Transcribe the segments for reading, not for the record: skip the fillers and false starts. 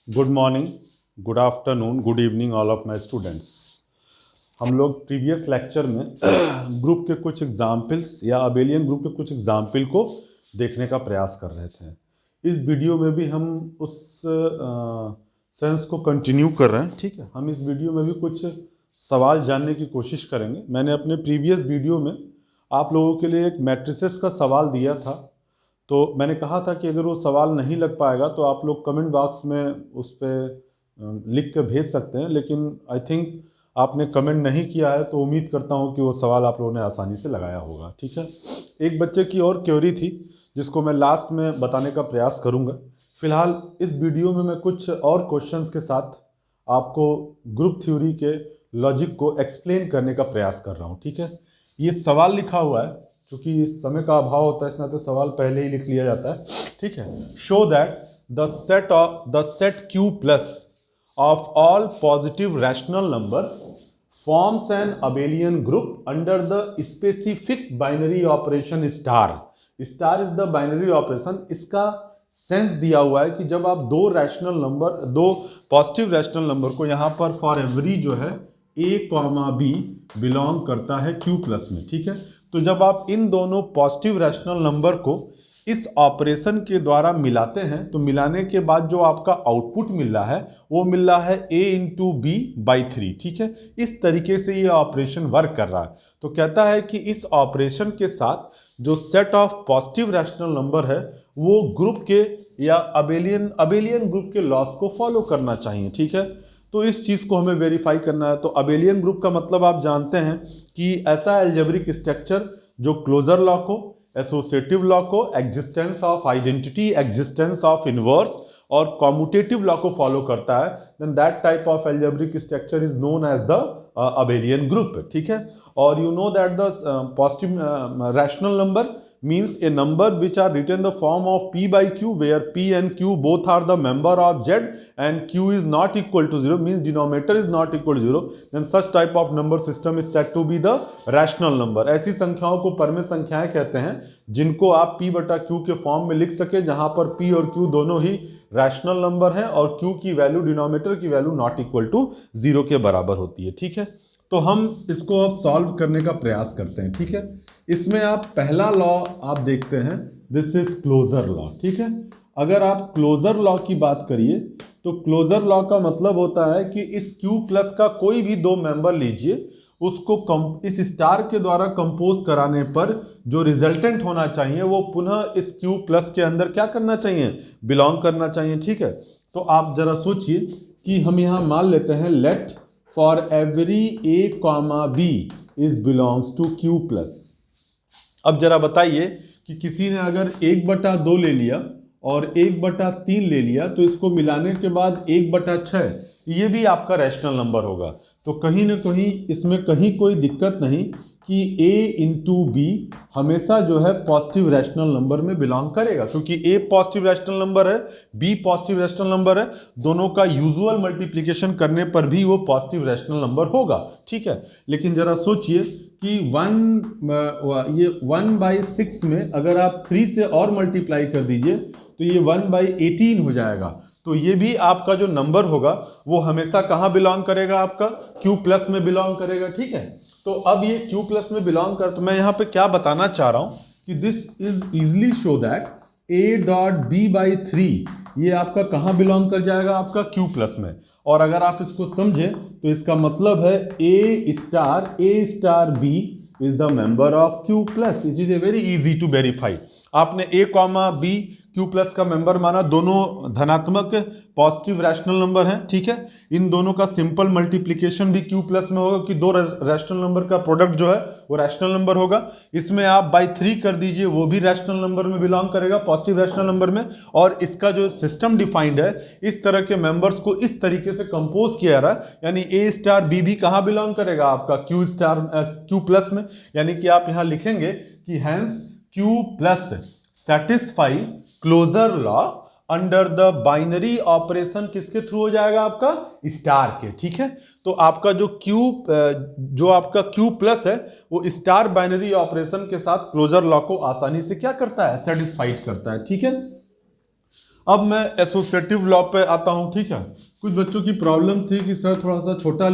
Good morning, good afternoon, good evening all of my students. हम लोग previous lecture में group के कुछ एग्जाम्पल्स या अबेलियन ग्रुप के कुछ एग्जाम्पल को देखने का प्रयास कर रहे थे। इस वीडियो में भी हम उस सेंस को कंटिन्यू कर रहे हैं। ठीक है, हम इस वीडियो में भी कुछ सवाल जानने की कोशिश करेंगे। मैंने अपने प्रीवियस वीडियो में आप लोगों के लिए एक मैट्रिसेस का सवाल दिया था, तो मैंने कहा था कि अगर वो सवाल नहीं लग पाएगा तो आप लोग कमेंट बॉक्स में उस पर लिख के भेज सकते हैं, लेकिन आई थिंक आपने कमेंट नहीं किया है, तो उम्मीद करता हूँ कि वो सवाल आप लोगों ने आसानी से लगाया होगा। ठीक है, एक बच्चे की और क्वेरी थी जिसको मैं लास्ट में बताने का प्रयास करूँगा। फिलहाल इस वीडियो में मैं कुछ और क्वेश्चंस के साथ आपको ग्रुप थ्योरी के लॉजिक को एक्सप्लेन करने का प्रयास कर रहा हूँ। ठीक है, ये सवाल लिखा हुआ है, क्योंकि समय का अभाव होता है इस नाते सवाल पहले ही लिख लिया जाता है। ठीक है, show that the set Q plus of all positive rational number forms an abelian group under the specific binary operation star. Star is the binary operation. इसका सेंस दिया हुआ है कि जब आप दो पॉजिटिव रैशनल नंबर को यहां पर फॉर एवरी जो है A, B बिलोंग करता है Q प्लस में। ठीक है, तो जब आप इन दोनों पॉजिटिव रैशनल नंबर को इस ऑपरेशन के द्वारा मिलाते हैं तो मिलाने के बाद जो आपका आउटपुट मिल रहा है वो मिल रहा है A इंटू बी बाई 3। ठीक है, इस तरीके से ये ऑपरेशन वर्क कर रहा है। तो कहता है कि इस ऑपरेशन के साथ जो set of positive rational number है वो ग्रुप के या अबेलियन ग्रुप के लॉस को फॉलो करना चाहिए। ठीक है, तो इस चीज़ को हमें वेरीफाई करना है। तो अबेलियन ग्रुप का मतलब आप जानते हैं कि ऐसा एल्जेब्रिक स्ट्रक्चर जो क्लोजर लॉ को, एसोसिएटिव लॉ को, existence of identity, existence of inverse और कॉम्यूटेटिव लॉ को फॉलो करता है, then that type of algebraic structure is known as the abelian group. ठीक है, और you know that the positive rational number means a number which are written in the form of P by Q, where P and Q both are the member of Z and Q is not equal to 0, means denominator is not equal to 0, then such type of number system is said to be the rational number। ऐसी संख्याओं को परमेय संख्याएं कहते हैं जिनको आप P बटा Q के फॉर्म में लिख सके, जहां पर P और Q दोनों ही रैशनल नंबर हैं और Q की वैल्यू, डिनोमिनेटर की वैल्यू नॉट इक्वल टू 0 के बराबर होती है। ठीक है, तो हम इसको अब सॉल्व करने का प्रयास करते हैं। ठीक है, इसमें आप पहला लॉ आप देखते हैं, दिस इज क्लोजर लॉ। ठीक है, अगर आप क्लोजर लॉ की बात करिए तो क्लोजर लॉ का मतलब होता है कि इस Q प्लस का कोई भी दो मेंबर लीजिए, उसको इस स्टार के द्वारा कंपोज कराने पर जो रिजल्टेंट होना चाहिए वो पुनः इस Q प्लस के अंदर क्या करना चाहिए, बिलोंग करना चाहिए। ठीक है, तो आप जरा सोचिए कि हम यहां मान लेते हैं let for every A, B is belongs to Q plus. अब जरा बताइए कि किसी ने अगर 1/2 ले लिया और 1/3 ले लिया तो इसको मिलाने के बाद 1/6 ये भी आपका रैशनल नंबर होगा। तो कहीं ना कहीं इसमें कहीं कोई दिक्कत नहीं कि A इंटू बी हमेशा जो है पॉजिटिव रैशनल नंबर में बिलोंग करेगा, क्योंकि A पॉजिटिव रैशनल नंबर है, B पॉजिटिव रैशनल नंबर है, दोनों का यूजुअल मल्टीप्लिकेशन करने पर भी वो पॉजिटिव रैशनल नंबर होगा। ठीक है, लेकिन जरा सोचिए कि 1/6 में अगर आप 3 से और मल्टीप्लाई कर दीजिए तो ये 1/18 हो जाएगा। तो ये भी आपका जो नंबर होगा वो हमेशा कहां बिलोंग करेगा, आपका Q प्लस में बिलोंग करेगा। ठीक है, तो अब ये Q प्लस में बिलोंग कर, तो मैं यहां पे क्या बताना चाह रहा हूं कि this is easily show that A.B/3 ये आपका कहां बिलोंग कर जाएगा, आपका Q प्लस में। और अगर आप इसको समझें तो इसका मतलब है A B is the member of Q plus, which is a very easy to verify। आपने A, B Q प्लस का मेंबर माना, दोनों धनात्मक पॉजिटिव रैशनल नंबर हैं। ठीक है, इन दोनों का सिंपल मल्टीप्लिकेशन भी Q प्लस में होगा कि दो रैशनल नंबर का प्रोडक्ट जो है वो रैशनल नंबर होगा। इसमें आप बाई 3 कर दीजिए, वो भी रैशनल नंबर में बिलोंग करेगा, पॉजिटिव रैशनल नंबर में। और इसका जो सिस्टम डिफाइंड है, इस तरह के मेंबर्स को इस तरीके से कंपोज किया रहा है, यानी A B भी कहां बिलोंग करेगा, आपका Q प्लस में। यानी कि आप यहां लिखेंगे कि hence Q plus satisfy closure law under the binary operation किसके थ्रू हो जाएगा, आपका स्टार के। ठीक है, तो आपका जो आपका Q प्लस है वो स्टार बाइनरी ऑपरेशन के साथ क्लोजर लॉ को आसानी से क्या करता है, सेटिस्फाइड करता है। ठीक है, अब मैं एसोसिएटिव लॉ पे आता हूं, ठीक है। कुछ बच्चों की प्रॉब्लम थी कि सर थोड़ा सा छोटा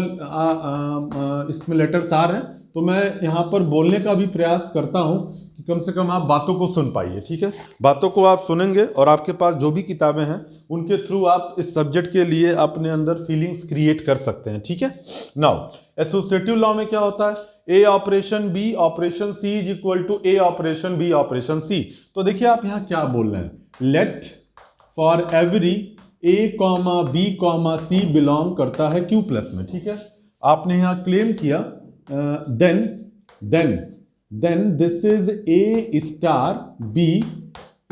इसमें लेटर्स आ रहे हैं, तो मैं यहाँ पर बोलने का भी प्रयास करता हूँ कि कम से कम आप बातों को सुन पाइए, ठीक है। बातों को आप सुनेंगे और आपके पास जो भी किताबें हैं उनके थ्रू आप इस सब्जेक्ट के लिए अपने अंदर फीलिंग्स क्रिएट कर सकते हैं, ठीक है। नाउ एसोसिएटिव लॉ में क्या होता है, A operation B operation C is equal to A operation B operation C. तो देखिए आप यहाँ क्या बोल रहे हैं, let for every A comma B comma C belong करता है क्यू प्लस में, ठीक है। आपने यहाँ क्लेम किया then this is A star B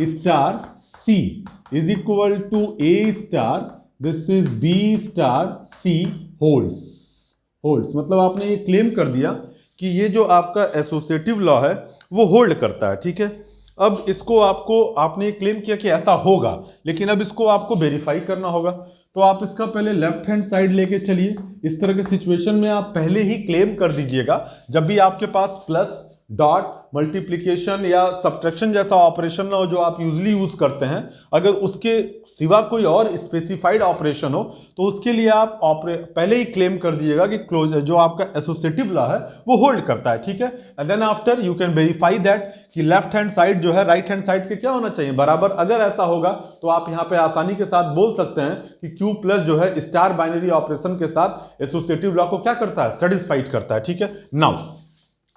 star C is equal to A star this is B star C holds. मतलब आपने ये क्लेम कर दिया कि ये जो आपका एसोसिएटिव लॉ है वो होल्ड करता है, ठीक है। अब इसको आपने क्लेम किया कि ऐसा होगा, लेकिन अब इसको आपको वेरीफाई करना होगा। तो आप इसका पहले लेफ्ट हैंड साइड लेके चलिए। इस तरह के सिचुएशन में आप पहले ही क्लेम कर दीजिएगा, जब भी आपके पास प्लस डॉट मल्टीप्लिकेशन या सब्ट्रैक्शन जैसा ऑपरेशन ना हो जो आप यूजली यूज करते हैं, अगर उसके सिवा कोई और स्पेसिफाइड ऑपरेशन हो तो उसके लिए आप पहले ही क्लेम कर दीजिएगा कि जो आपका एसोसिएटिव लॉ है वो होल्ड करता है, ठीक है। And then after you can verify that कि लेफ्ट हैंड साइड जो है राइट हैंड साइड के क्या होना चाहिए, बराबर। अगर ऐसा होगा तो आप यहाँ पे आसानी के साथ बोल सकते हैं कि क्यू प्लस जो है स्टार बाइनरी ऑपरेशन के साथ एसोसिएटिव लॉ को क्या करता है, सेटिस्फाइड करता है, ठीक है। Now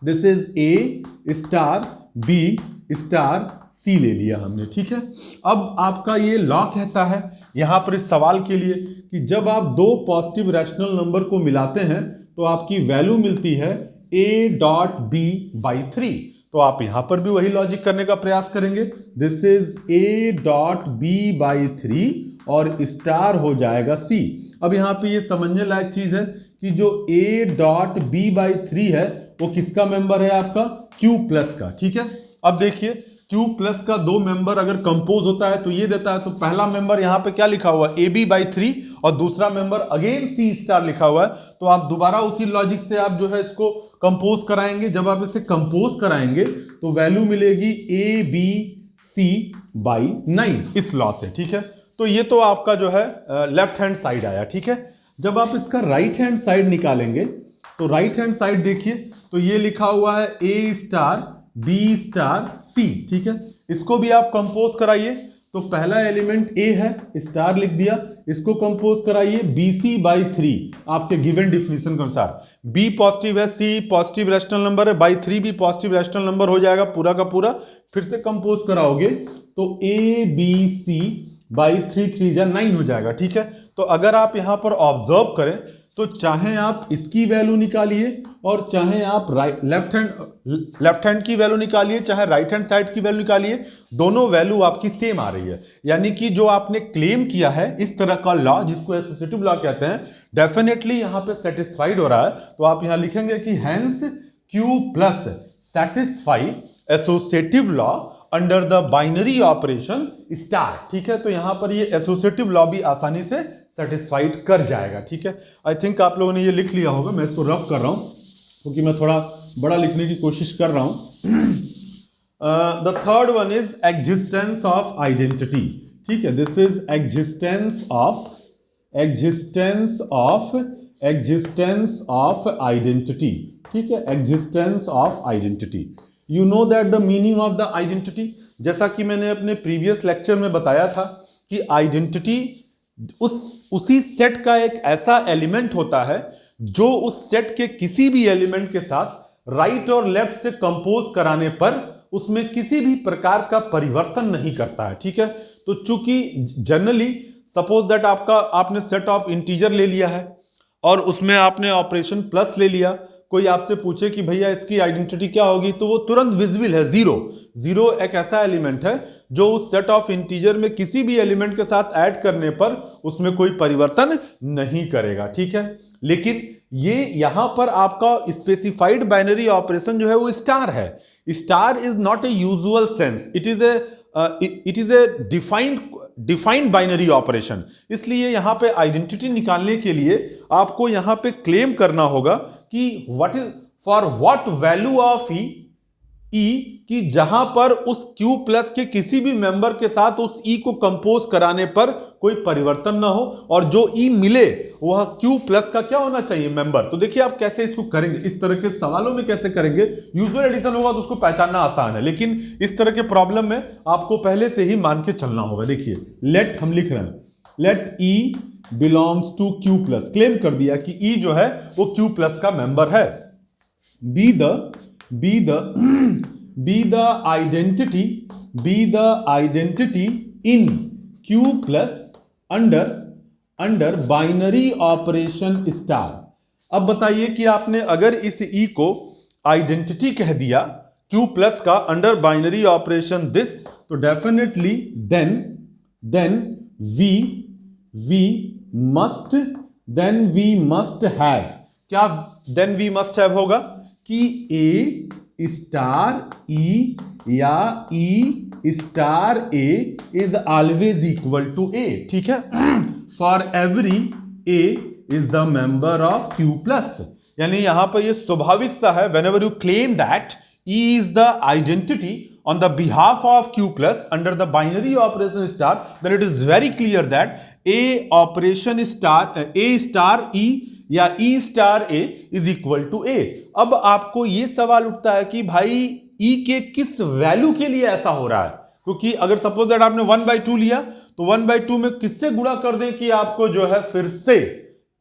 this is A star B star C ले लिया हमने, ठीक है। अब आपका ये लॉ कहता है यहां पर इस सवाल के लिए कि जब आप दो पॉजिटिव रैशनल नंबर को मिलाते हैं तो आपकी वैल्यू मिलती है a डॉट बी बाई 3। तो आप यहां पर भी वही लॉजिक करने का प्रयास करेंगे, this is a dot B by 3 और स्टार हो जाएगा c। अब यहां पे ये समझने लायक चीज है कि जो a डॉट बी बाई 3 है वो किसका मेंबर है, आपका Q प्लस का, ठीक है। अब देखिए Q प्लस का दो मेंबर अगर कंपोज होता है तो ये देता है, तो पहला मेंबर यहां पे क्या लिखा हुआ है, AB बाई 3 और दूसरा मेंबर अगेन C स्टार लिखा हुआ है। तो आप दोबारा उसी लॉजिक से आप जो है इसको कंपोज कराएंगे। जब आप इसे कंपोज कराएंगे तो वैल्यू मिलेगी ABC बाई 9 इस लॉ से, ठीक है। तो ये तो आपका जो है लेफ्ट हैंड साइड आया, ठीक है। जब आप इसका राइट हैंड साइड निकालेंगे तो राइट हैंड साइड देखिए तो ये लिखा हुआ है A star B star C, ठीक है। इसको भी आप कंपोज कराइए। तो पहला एलिमेंट A है, स्टार लिख दिया, इसको कंपोज कराइए BC बाई 3 आपके गिवन डिफिनीशन के अनुसार। B पॉजिटिव है, C पॉजिटिव रैशनल नंबर है, बाई 3 भी पॉजिटिव रैशनल नंबर हो जाएगा पूरा का पूरा। फिर से कंपोज कराओगे तो ABC बाई 3 जा 9 हो जाएगा, ठीक है। तो अगर आप यहां पर ऑब्जर्व करें तो चाहे आप इसकी वैल्यू निकालिए और चाहे आप लेफ्ट हैंड की वैल्यू निकालिए, चाहे राइट हैंड साइड की वैल्यू निकालिए, दोनों वैल्यू आपकी सेम आ रही है। यानी कि जो आपने क्लेम किया है इस तरह का लॉ जिसको एसोसिएटिव लॉ कहते हैं, डेफिनेटली यहां पे सेटिस्फाइड हो रहा है। तो आप यहां लिखेंगे कि hence Q plus satisfy associative law under the binary operation star, ठीक है। तो यहां पर ये एसोसिएटिव लॉ भी आसानी से सेटिस्फाइड कर जाएगा, ठीक है। आई थिंक आप लोगों ने ये लिख लिया होगा, मैं इसको रफ कर रहा हूं क्योंकि मैं थोड़ा बड़ा लिखने की कोशिश कर रहा हूं। The third one is existence of identity, ठीक है। This is existence of identity, ठीक है। Existence of identity, you know that the meaning of the identity, जैसा कि मैंने अपने प्रीवियस लेक्चर में बताया था कि आइडेंटिटी उसी सेट का एक ऐसा एलिमेंट होता है जो उस सेट के किसी भी एलिमेंट के साथ राइट और लेफ्ट से कंपोज कराने पर उसमें किसी भी प्रकार का परिवर्तन नहीं करता है, ठीक है। तो चूंकि जनरली सपोज दैट आपने सेट ऑफ इंटीजर ले लिया है और उसमें आपने ऑपरेशन प्लस ले लिया, कोई आपसे पूछे कि भैया इसकी आइडेंटिटी क्या होगी, तो वो तुरंत विजिबल है, जीरो एक ऐसा एलिमेंट है जो उस सेट ऑफ इंटीजर में किसी भी एलिमेंट के साथ ऐड करने पर उसमें कोई परिवर्तन नहीं करेगा, ठीक है। लेकिन ये यहां पर आपका स्पेसिफाइड बाइनरी ऑपरेशन जो है वो स्टार है। Star is not a usual sense, it is A defined binary operation. इसलिए यहां पे आइडेंटिटी निकालने के लिए आपको यहां पे क्लेम करना होगा कि what is for what value of E E कि जहां पर उस Q प्लस के किसी भी मेंबर के साथ उस ई को कंपोज कराने पर कोई परिवर्तन ना हो और जो ई मिले वह Q प्लस का क्या होना चाहिए, मेंबर। तो देखिए आप कैसे इसको करेंगे, इस तरह के सवालों में कैसे करेंगे। यूजुअल एडिशन होगा तो उसको पहचानना आसान है, लेकिन इस तरह के प्रॉब्लम में आपको पहले से ही मान के चलना होगा। देखिए लेट हम लिख रहे हैं, let E belongs to Q plus, claim कर दिया कि ई जो है वो Q प्लस का मेंबर है। be the identity in Q plus under binary operation star। अब बताइए कि आपने अगर इस E को आइडेंटिटी कह दिया Q प्लस का अंडर बाइनरी ऑपरेशन दिस, तो definitely then we must have, क्या देन वी मस्ट हैव होगा कि A स्टार E या E star A is always equal to A, ठीक है। For every A is the member of Q plus, यानी यहां पर ये स्वाभाविक सा है, whenever you claim that E is the identity on the behalf of Q plus under the binary operation star, then it is very clear that A star E या E star A is equal to A। अब आपको ये सवाल उठता है कि भाई E के किस वैल्यू के लिए ऐसा हो रहा है, क्योंकि अगर सपोज दैट आपने 1/2 लिया तो 1/2 में किससे गुणा कर दें कि आपको जो है फिर से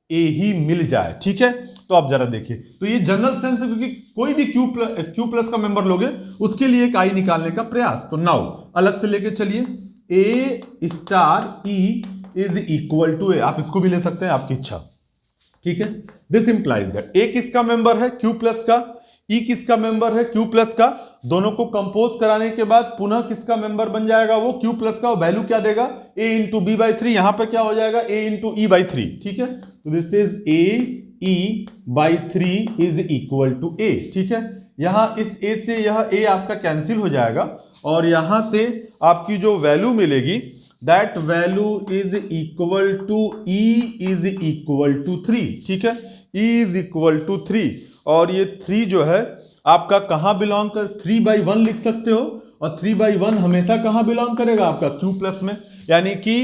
A ही मिल जाए, ठीक है। तो आप जरा देखिए, तो ये जनरल सेंस है, क्योंकि कोई भी Q प्लस का मेंबर लोगे उसके लिए एक आई निकालने का प्रयास। तो नाउ अलग से लेके चलिए, A star E is equal to A, आप इसको भी ले सकते हैं, आपकी इच्छा, ठीक है। दिस इंप्लाइज दैट A किसका मेंबर है, Q प्लस का, E किसका मेंबर है, Q प्लस का। दोनों को कंपोज कराने के बाद पुनः किसका मेंबर बन जाएगा, वो Q प्लस का। वैल्यू क्या देगा, A इंटू B/3, यहां पर क्या हो जाएगा A इंटू E/3, ठीक है। तो this is AE/3 is equal to A, ठीक है। यहां इस A से यह A आपका कैंसिल हो जाएगा और यहां से आपकी जो वैल्यू मिलेगी that value is equal to E is equal to 3, ठीक है। E इज इक्वल टू 3 और ये 3 जो है आपका कहां बिलोंग कर, 3/1 लिख सकते हो, और 3/1 हमेशा कहां बिलोंग करेगा, आपका Q प्लस में। यानी कि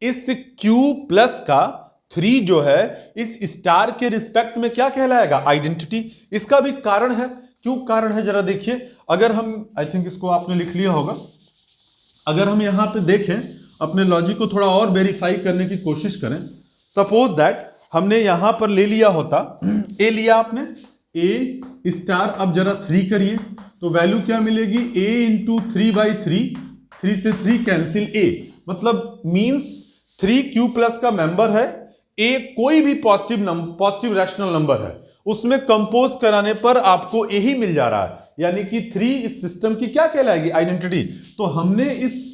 इस Q प्लस का 3 जो है इस स्टार के रिस्पेक्ट में क्या कहलाएगा, आइडेंटिटी। इसका भी कारण है, क्यों कारण है जरा देखिए। अगर हम, आई थिंक इसको आपने लिख लिया होगा, अगर हम यहां पे देखें, अपने लॉजिक को थोड़ा और वेरीफाई करने की कोशिश करें। सपोज दैट हमने यहां पर ले लिया होता, A लिया आपने, A स्टार, अब जरा 3 करिए तो वैल्यू क्या मिलेगी, A इंटू 3/3, 3 से 3 कैंसिल A, मतलब मींस 3 Q प्लस का मेंबर है। A कोई भी पॉजिटिव रैशनल नंबर है, उसमें कंपोज कराने पर आपको A ही मिल जा रहा है, यानी कि 3 इस सिस्टम की क्या कहलाएगी, आइडेंटिटी। तो हमने इस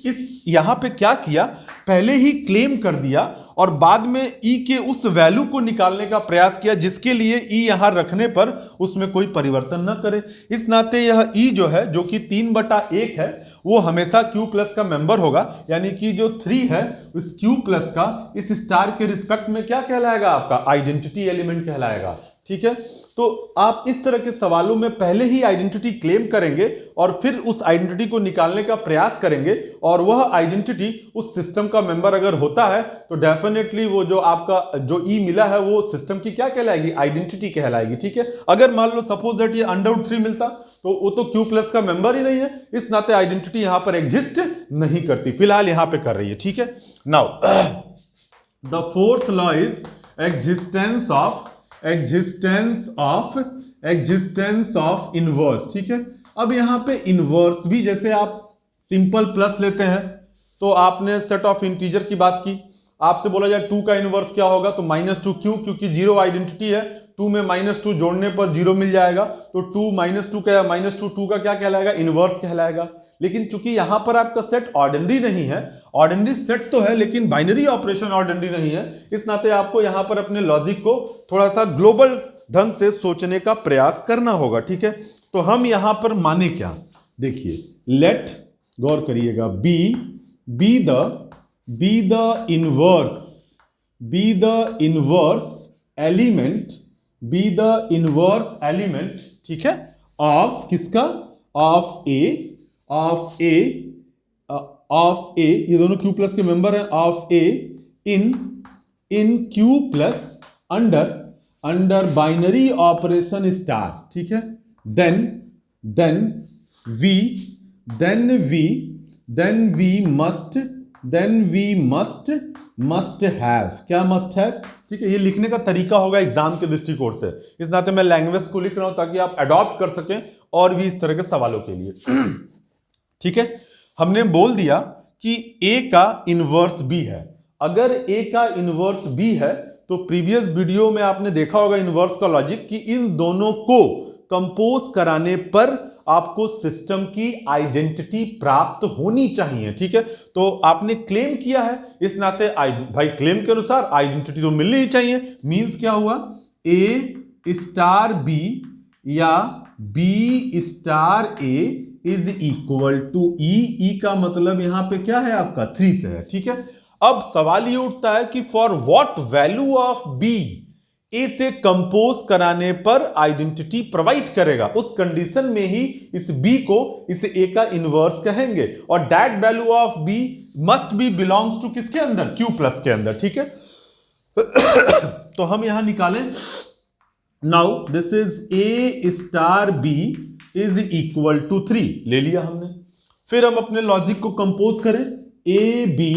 यहां पे क्या किया, पहले ही क्लेम कर दिया और बाद में E के उस वैल्यू को निकालने का प्रयास किया जिसके लिए E यहां रखने पर उसमें कोई परिवर्तन ना करे। इस नाते यह E जो है, जो कि 3/1 है, वो हमेशा Q प्लस का मेंबर होगा। यानी कि जो 3 है उस Q प्लस का इस स्टार के रिस्पेक्ट में क्या कहलाएगा, आपका आइडेंटिटी एलिमेंट कहलाएगा, ठीक है। तो आप इस तरह के सवालों में पहले ही आइडेंटिटी क्लेम करेंगे और फिर उस आइडेंटिटी को निकालने का प्रयास करेंगे, और वह आइडेंटिटी उस सिस्टम का मेंबर अगर होता है तो डेफिनेटली वो जो आपका जो ई मिला है वो सिस्टम की क्या कहलाएगी, आइडेंटिटी कहलाएगी, ठीक है। अगर मान लो सपोज दैट ये अनडाउट 3 मिलता तो वो तो Q प्लस का मेंबर ही नहीं है, इस नाते आइडेंटिटी यहां पर एग्जिस्ट नहीं करती, फिलहाल यहां पर कर रही है, ठीक है। Now the fourth law is existence of inverse, ठीक है। अब यहां पे इनवर्स भी, जैसे आप सिंपल प्लस लेते हैं तो आपने सेट ऑफ इंटीजर की बात की, आपसे बोला जाए 2 का इनवर्स क्या होगा, तो -2 क्यों, क्योंकि 0 आइडेंटिटी है, 2 में -2 जोड़ने पर 0 मिल जाएगा, तो 2 -2 का -2 का क्या कहलाएगा, इनवर्स कहलाएगा। लेकिन चूंकि यहां पर आपका सेट ऑर्डिनरी नहीं है, ऑर्डिनरी सेट तो है लेकिन बाइनरी ऑपरेशन ऑर्डिनरी नहीं है, इस नाते आपको यहां पर अपने लॉजिक को थोड़ा सा ग्लोबल ढंग से सोचने का प्रयास करना होगा, ठीक है। तो हम यहां पर माने क्या, देखिए लेट, गौर करिएगा, बी द इनवर्स एलिमेंट, ठीक है, ऑफ किसका, of A of A of A, ये दोनों क्यू प्लस के मेंबर हैं, of A in Q plus under binary operation star, ठीक है। देन वी मस्ट हैव, क्या मस्ट हैव, ठीक है। ये लिखने का तरीका होगा एग्जाम के दृष्टिकोण से, इस नाते मैं लैंग्वेज को लिख रहा हूं ताकि आप अडॉप्ट कर सकें और भी इस तरह के सवालों के लिए। ठीक है, हमने बोल दिया कि ए का इनवर्स बी है। अगर ए का इनवर्स बी है तो प्रीवियस वीडियो में आपने देखा होगा इनवर्स का लॉजिक कि इन दोनों को कंपोज कराने पर आपको सिस्टम की आइडेंटिटी प्राप्त होनी चाहिए, ठीक है। तो आपने क्लेम किया है, इस नाते भाई क्लेम के अनुसार आइडेंटिटी तो मिलनी ही चाहिए। मींस क्या हुआ, ए स्टार बी या B star A is equal to E का मतलब यहां पे क्या है आपका 3 से है, ठीक है। अब सवाल ये उठता है कि for what value of B A से कंपोज कराने पर आइडेंटिटी प्रोवाइड करेगा, उस कंडीशन में ही इस बी को इस ए का इनवर्स कहेंगे। और that value of B must be belongs to किसके अंदर, क्यू प्लस के अंदर, ठीक है। तो हम यहां निकालें, now this is A star B is equal to 3 ले लिया हमने। फिर हम अपने लॉजिक को कंपोज करें, A B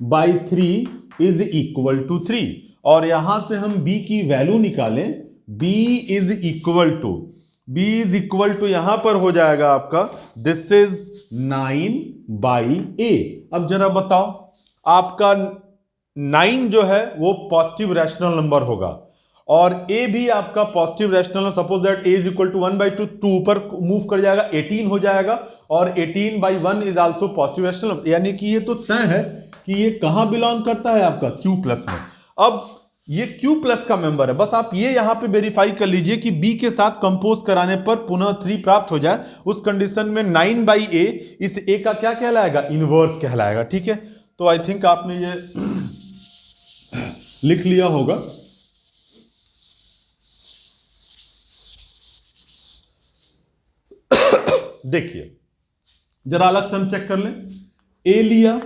by 3 is equal to 3, और यहां से हम b की वैल्यू निकालें, b इज इक्वल टू यहां पर हो जाएगा आपका दिस इज 9 बाई ए। अब जरा बताओ, आपका 9 जो है वो पॉजिटिव रैशनल नंबर होगा और a भी आपका positive rational, suppose that a is equal to 1/2, 2 ऊपर मूव कर जाएगा, 18 हो जाएगा, और 18/1 इज आल्सो पॉजिटिव रैशनल, यानी कि ये तो तय है कि ये कहां बिलोंग करता है आपका Q प्लस में। अब ये Q प्लस का मेंबर है, बस आप ये यहां पे वेरीफाई कर लीजिए कि B के साथ कंपोज कराने पर पुनः 3 प्राप्त हो जाए। उस कंडीशन में 9/A इस A का क्या कहलाएगा, इनवर्स कहलाएगा, ठीक है। तो आई थिंक आपने ये लिख लिया होगा। देखिए जरा अलग से हम चेक कर लें, ए लिया,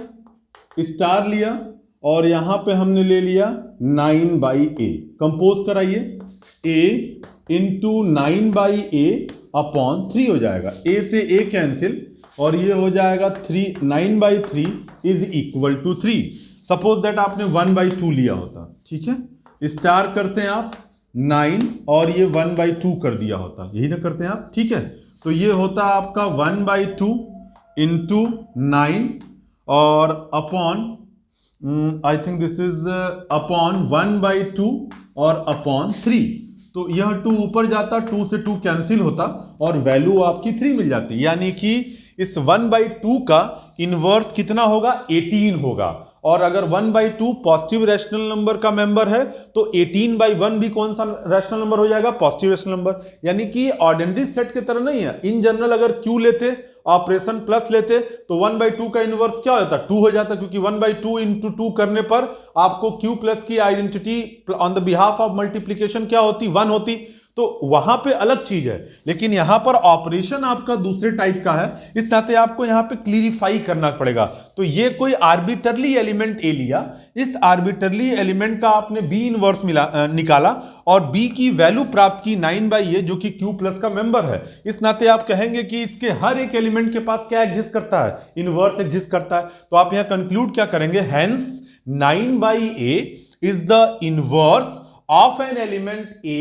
स्टार लिया, और यहां पे हमने ले लिया 9/A, कंपोज कराइए, a इंटू 9/A अपॉन 3 हो जाएगा, a से a कैंसिल, और ये हो जाएगा 9/3 is equal to 3। Suppose that आपने 1/2 लिया होता, ठीक है, स्टार करते हैं आप 9 और ये 1/2 कर दिया होता, यही ना करते हैं आप, ठीक है। तो ये होता आपका 1/2 इंटू 9 और upon I think this is upon 1/2 और अपॉन 3। तो यह 2 ऊपर जाता, 2 से 2 कैंसिल होता और वैल्यू आपकी 3 मिल जाती, यानी कि इस 1/2 का इनवर्स कितना होगा, 18 होगा। और अगर 1/2 पॉजिटिव रैशनल नंबर का मेंबर है तो 18/1 भी कौन सा रैशनल नंबर हो जाएगा, पॉजिटिव रैशनल नंबर। यानी कि ऑर्डिनरी सेट की तरह नहीं है, इन जनरल अगर Q लेते, ऑपरेशन प्लस लेते, तो 1/2 का इनवर्स क्या हो जाता, 2 हो जाता, क्योंकि 1/2 इंटू 2 करने पर आपको Q प्लस की identity on the behalf of multiplication क्या होती, 1 होती। तो वहां पे अलग चीज है, लेकिन यहां पर ऑपरेशन आपका दूसरे टाइप का है, इस नाते आपको यहां पे क्लियरिफाई करना पड़ेगा। तो ये कोई आर्बिटरली एलिमेंट ए लिया, इस आर्बिटरली एलिमेंट का आपने बी इनवर्स निकाला और बी की वैल्यू प्राप्त की 9/A, जो कि Q प्लस का मेंबर है। इस नाते आप कहेंगे कि इसके हर एक एलिमेंट के पास क्या एग्जिस्ट करता है, इनवर्स एग्जिस्ट करता है। तो आप यहां कंक्लूड क्या करेंगे, hence 9/A is the inverse of an element A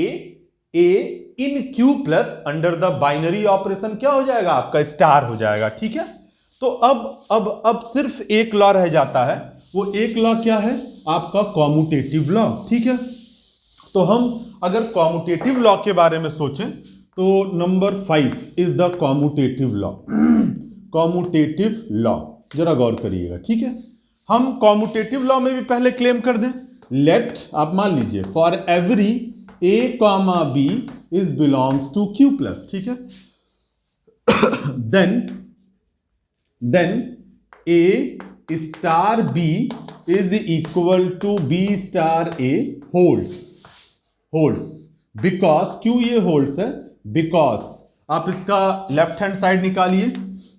in Q plus under the binary operation क्या हो जाएगा आपका, स्टार हो जाएगा, ठीक है। तो अब सिर्फ एक लॉ रह जाता है, वो एक लॉ क्या है आपका, कॉम्यूटेटिव लॉ, ठीक है। तो हम अगर कॉम्यूटेटिव लॉ के बारे में सोचें तो number 5 is the commutative law. Commutative law जरा गौर करिएगा, ठीक है। हम कॉम्यूटेटिव लॉ में भी पहले क्लेम कर दें, लेट आप मान लीजिए for every A, B is belongs to Q plus, ठीक है। then A star B is equal to B star A holds because क्यों ये holds है, because आप इसका लेफ्ट हैंड साइड निकालिए।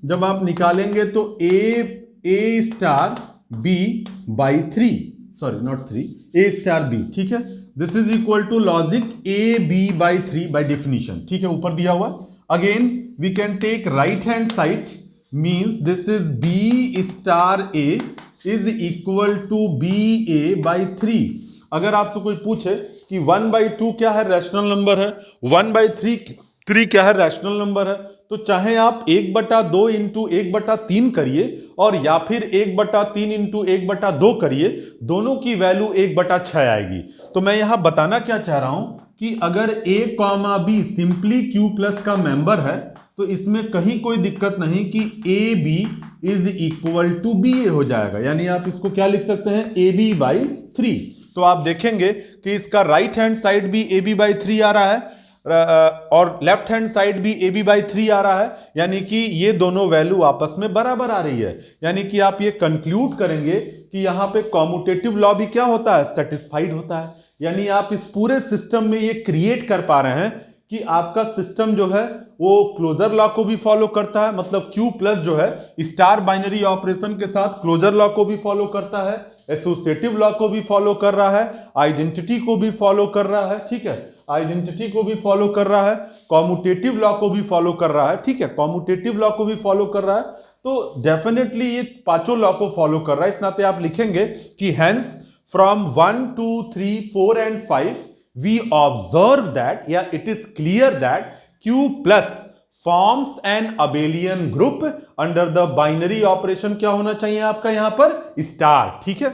जब आप निकालेंगे तो A star B by 3, sorry not 3, A star B, ठीक है। This is equal to logic A B by 3 by definition, ठीक है, ऊपर दिया हुआ। Again we can take right hand side, means this is B star A is equal to B A by 3। अगर आपसे कोई पूछे कि 1/2 क्या है, रैशनल नंबर है, 1/3 क्या है, रैशनल नंबर है, तो चाहे आप 1/2 इंटू 1/3 करिए और या फिर 1/3 इंटू 1/2 करिए, दोनों की वैल्यू 1/6 आएगी। तो मैं यहां बताना क्या चाह रहा हूं कि अगर a comma B simply Q plus का मेंबर है तो इसमें कहीं कोई दिक्कत नहीं कि A B is equal to B A हो जाएगा, यानी आप इसको क्या लिख सकते हैं, ए बी बाई 3। तो आप देखेंगे कि इसका राइट हैंड साइड भी ए बी बाई 3 आ रहा है और लेफ्ट हैंड साइड भी ए बी बाई 3 आ रहा है, यानी कि ये दोनों वैल्यू आपस में बराबर आ रही है। यानी कि आप ये कंक्लूड करेंगे कि यहां पे कॉम्यूटेटिव लॉ भी क्या होता है, सेटिस्फाइड होता है। यानी आप इस पूरे सिस्टम में ये क्रिएट कर पा रहे हैं कि आपका सिस्टम जो है वो क्लोजर लॉ को भी फॉलो करता है, मतलब Q प्लस जो है स्टार बाइनरी ऑपरेशन के साथ क्लोजर लॉ को भी फॉलो करता है, एसोसिएटिव लॉ को भी फॉलो कर रहा है, आइडेंटिटी को भी फॉलो कर रहा है, ठीक है, आइडेंटिटी को भी फॉलो कर रहा है, कॉम्यूटेटिव लॉ को भी फॉलो कर रहा है, ठीक है, कॉम्यूटेटिव लॉ को भी फॉलो कर रहा है। तो डेफिनेटली ये पांचों लॉ को फॉलो कर रहा है। इस नाते आप लिखेंगे कि hence from 1 2 3 4 and 5 we observe that, yeah, it is clear that Q plus forms an abelian group under the binary operation क्या होना चाहिए आपका यहां पर, स्टार, ठीक है।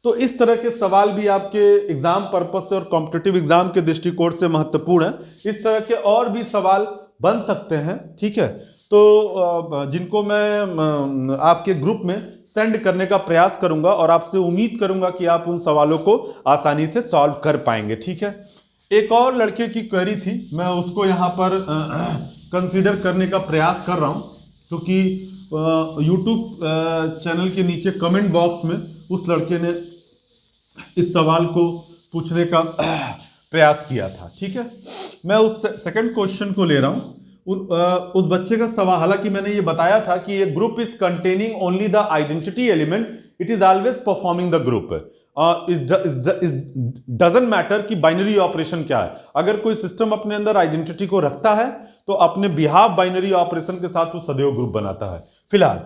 तो इस तरह के सवाल भी आपके एग्जाम पर्पस से और कॉम्पिटिटिव एग्जाम के दृष्टिकोण से महत्वपूर्ण है। इस तरह के और भी सवाल बन सकते हैं, ठीक है। तो जिनको मैं आपके ग्रुप में सेंड करने का प्रयास करूंगा और आपसे उम्मीद करूंगा कि आप उन सवालों को आसानी से सॉल्व कर पाएंगे, ठीक है। एक और लड़के की क्वेरी थी, मैं उसको यहां पर कंसीडर करने का प्रयास कर रहा हूं, क्योंकि यूट्यूब चैनल के नीचे कमेंट बॉक्स में उस लड़के ने इस सवाल को पूछने का प्रयास किया था, ठीक है। मैं उस सेकंड क्वेश्चन को ले रहा हूं। उस बच्चे का सवाल, हालांकि मैंने ये बताया था कि ये group is containing only the identity element, it is always performing the group. Doesn't matter कि बाइनरी ऑपरेशन क्या है। अगर कोई सिस्टम अपने अंदर आइडेंटिटी को रखता है तो अपने बिहाफ बाइनरी ऑपरेशन के साथ वो सदैव ग्रुप बनाता है। फिलहाल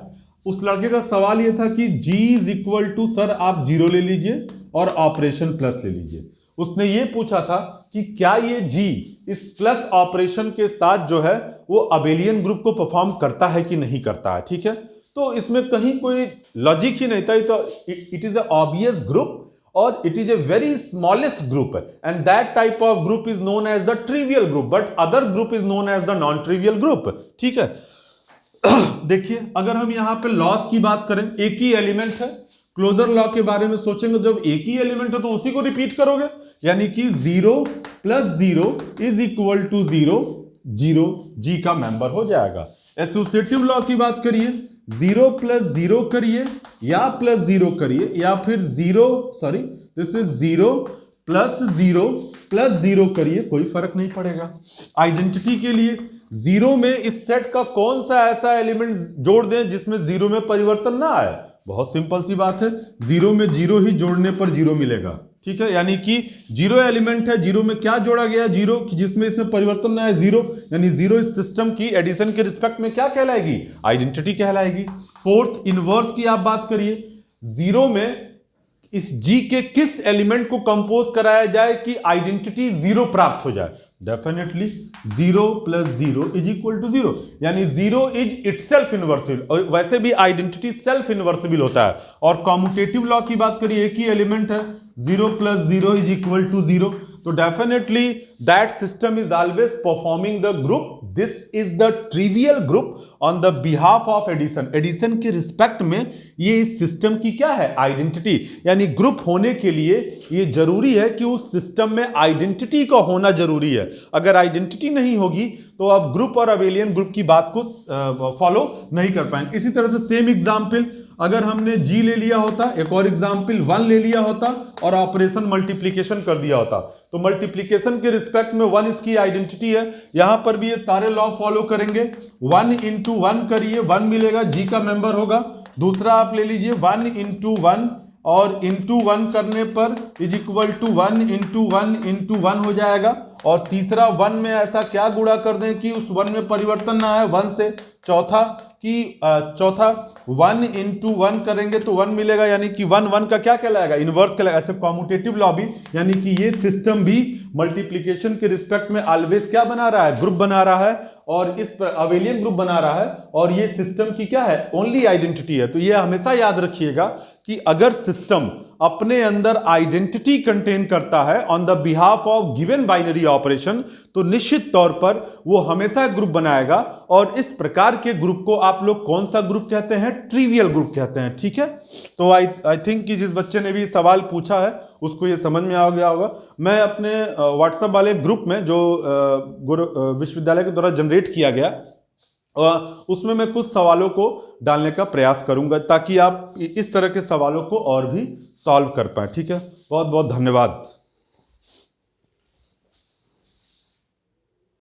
उस लड़के का सवाल ये था कि G is equal to, sir आप 0 ले लीजिए और ऑपरेशन प्लस ले लीजिए। उसने ये पूछा था कि क्या ये G इस प्लस ऑपरेशन के साथ जो है वो अबेलियन ग्रुप को परफॉर्म करता है कि नहीं करता है, ठीक है। तो इसमें कहीं कोई लॉजिक ही नहीं था। तो it is a obvious group और it is a very smallest group, and that type of group is known as the trivial group, but other group is known as the non trivial group, ठीक है। देखिए, अगर हम यहां पे loss की बात करें, एक ही एलिमेंट है, क्लोजर लॉ के बारे में सोचेंगे, जब एक ही एलिमेंट है तो उसी को रिपीट करोगे, यानी कि 0 + 0 इज इक्वल टू 0, 0 G का मेंबर हो जाएगा। एसोसिएटिव लॉ की बात करिए, 0 + 0 करिए या +0 करिए, या फिर दिस इज 0 + 0 + 0 करिए, कोई फर्क नहीं पड़ेगा। आइडेंटिटी के लिए 0 में इस सेट का कौन सा ऐसा एलिमेंट जोड़ दें जिसमें 0 में परिवर्तन ना आए, बहुत सिंपल सी बात है, 0 में 0 ही जोड़ने पर 0 मिलेगा, ठीक है। यानी कि 0 एलिमेंट है, 0 में क्या जोड़ा गया, 0 जिसमें इसमें परिवर्तन ना है, 0, यानी 0 इस सिस्टम की एडिशन के रिस्पेक्ट में क्या कहलाएगी, आइडेंटिटी कहलाएगी। फोर्थ, इनवर्स की आप बात करिए, 0 में इस G के किस एलिमेंट को कंपोज कराया जाए कि आइडेंटिटी 0 प्राप्त हो जाए, डेफिनेटली 0 + 0 इज इक्वल टू 0, यानी 0 इज इटसेल्फ इनवर्सिबल, और वैसे भी आइडेंटिटी सेल्फ इनवर्सिबल होता है। और कॉम्यूटेटिव लॉ की बात करिए, एक ही एलिमेंट है, 0 + 0 इज इक्वल टू 0, तो definitely that system is always performing the group, this is the trivial group on the behalf of addition. Addition के रिस्पेक्ट में ये इस सिस्टम की क्या है, आइडेंटिटी, यानी ग्रुप होने के लिए ये जरूरी है कि उस सिस्टम में आइडेंटिटी का होना जरूरी है। अगर आइडेंटिटी नहीं होगी तो आप ग्रुप और अबेलियन ग्रुप की बात को फॉलो नहीं कर पाएंगे। इसी तरह से सेम एग्जाम्पल, अगर हमने जी ले लिया होता, एक और एग्जाम्पल 1 ले लिया होता और ऑपरेशन मल्टीप्लीकेशन कर दिया होता, तो मल्टीप्लीकेशन के रिस्पेक्ट में 1 इसकी आइडेंटिटी है। यहां पर भी ये सारे लॉ फॉलो करेंगे। 1 इंटू 1 करिए, 1 मिलेगा, जी का मेंबर होगा। दूसरा आप ले लीजिए 1 इंटू 1 और इंटू 1 करने पर is equal to 1 into 1 into 1 हो जाएगा। और तीसरा 1 में ऐसा क्या गुणा कर दें कि उस 1 में परिवर्तन ना आए 1 से। चौथा 1 इंटू 1 करेंगे तो 1 मिलेगा, यानी कि 1 का क्या कहलाएगा, इनवर्स कहलाएगा। ऐसे कॉम्यूटेटिव लॉ भी, यानी कि ये सिस्टम भी मल्टीप्लीकेशन के रिस्पेक्ट में ऑलवेज क्या बना रहा है, ग्रुप बना रहा है, और इस पर अबेलियन ग्रुप बना रहा है, और ये सिस्टम की क्या है, ओनली आइडेंटिटी है। तो ये हमेशा याद रखिएगा कि अगर सिस्टम अपने अंदर आइडेंटिटी कंटेन करता है on the behalf of given binary operation, तो निश्चित तौर पर वो हमेशा ग्रुप बनाएगा। और इस प्रकार के ग्रुप को आप लोग कौन सा ग्रुप कहते हैं, ट्रिवियल ग्रुप कहते हैं। ठीक है, तो आई थिंक कि जिस बच्चे ने भी सवाल पूछा है उसको ये समझ में आ गया होगा। मैं अपने व्हाट्सएप वाले ग्रुप में जो विश्वविद्यालय के द्वारा जनरेट किया गया, उसमें मैं कुछ सवालों को डालने का प्रयास करूंगा ताकि आप इस तरह के सवालों को और भी सॉल्व कर पाएं। ठीक है, बहुत बहुत धन्यवाद।